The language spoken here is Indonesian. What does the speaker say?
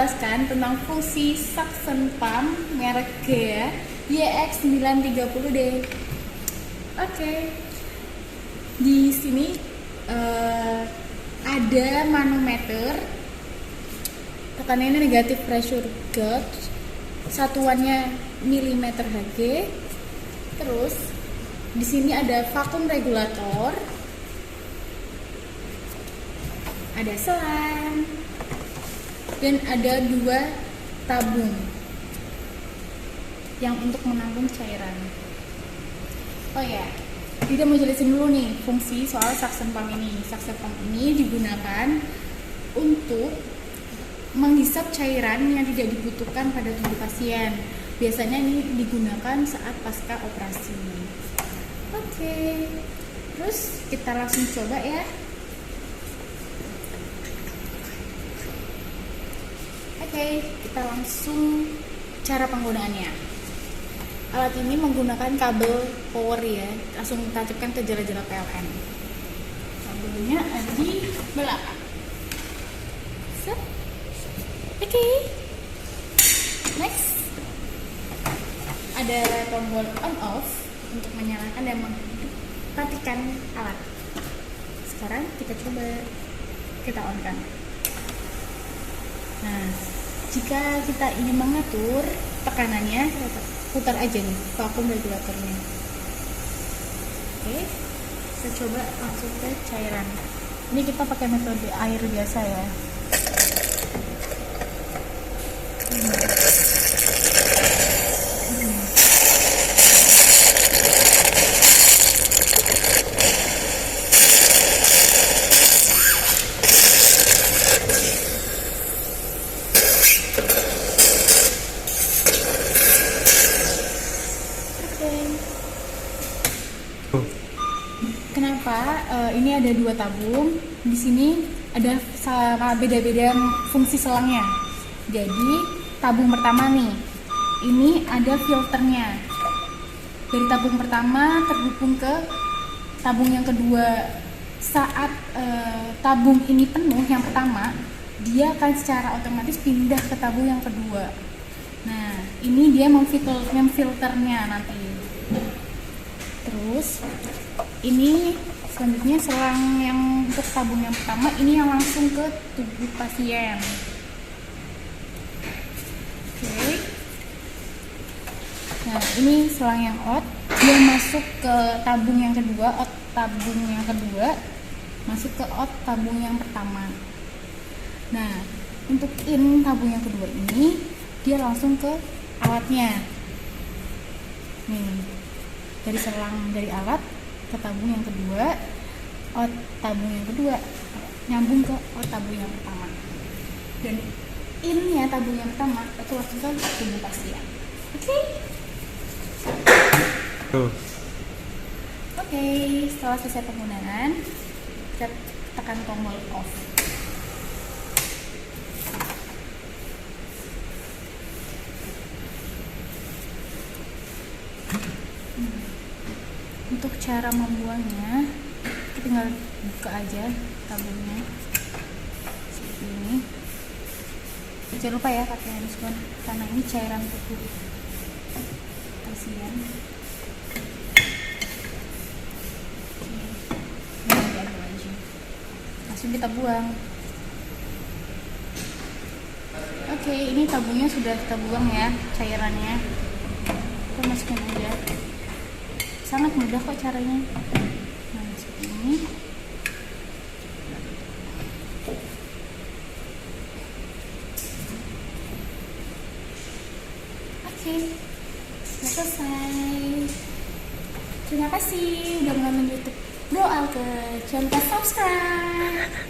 menjelaskan tentang fungsi suction pump merek Gea YX930D. Oke. Di sini ada manometer, tekanannya negatif pressure gauge, satuannya milimeter Hg. Terus di sini ada vakum regulator, ada selang, dan ada 2 tabung yang untuk menampung cairan. Oh ya, kita mau jelasin dulu nih fungsi soal suction pump ini. Suction pump ini digunakan untuk menghisap cairan yang tidak dibutuhkan pada tubuh pasien. Biasanya ini digunakan saat pasca operasi. Oke, terus kita langsung coba ya. Oke, kita langsung cara penggunaannya. Alat ini menggunakan kabel power ya, langsung tancapkan ke jala-jala PLN. Kabelnya ada di belakang. Set. Oke. Next, ada tombol on off untuk menyalakan dan mematikan alat. Sekarang kita coba, kita on kan. Nah, jika kita ingin mengatur tekanannya, putar aja nih vakum regulatornya. Oke, kita coba langsung ke cairan. Ini kita pakai metode air biasa ya. Kenapa ini ada 2 tabung? Di sini ada beda-beda fungsi selangnya. Jadi tabung pertama nih, ini ada filternya. Dari tabung pertama terhubung ke tabung yang kedua. Saat tabung ini penuh yang pertama, dia akan secara otomatis pindah ke tabung yang kedua. Nah, ini dia memfilternya nanti. Terus ini selanjutnya selang yang untuk tabung yang pertama, ini yang langsung ke tubuh pasien. Oke. Nah, ini selang yang out, dia masuk ke tabung yang kedua, out tabung yang kedua masuk ke out tabung yang pertama. Nah, untuk in tabung yang kedua ini dia langsung ke alatnya. Nih, dari selang dari alat ke tabung yang kedua, out tabung yang kedua nyambung ke out tabung yang pertama, dan innya tabung yang pertama itu langsung ke tubuh pasien. Oke. Oke, setelah selesai penggunaan, kita tekan tombol off. Untuk cara membuangnya, kita tinggal buka aja tabungnya seperti ini. Jangan lupa ya pakai handphone karena ini cairan tubuh pasien. Langsung kita buang. Oke, ini tabungnya sudah kita buang ya, cairannya. Kita masukin aja. Sangat mudah kok caranya. Nah, seperti ini. Oke, sudah selesai. Terima kasih udah menonton YouTube Bro Alke. Jangan lupa subscribe.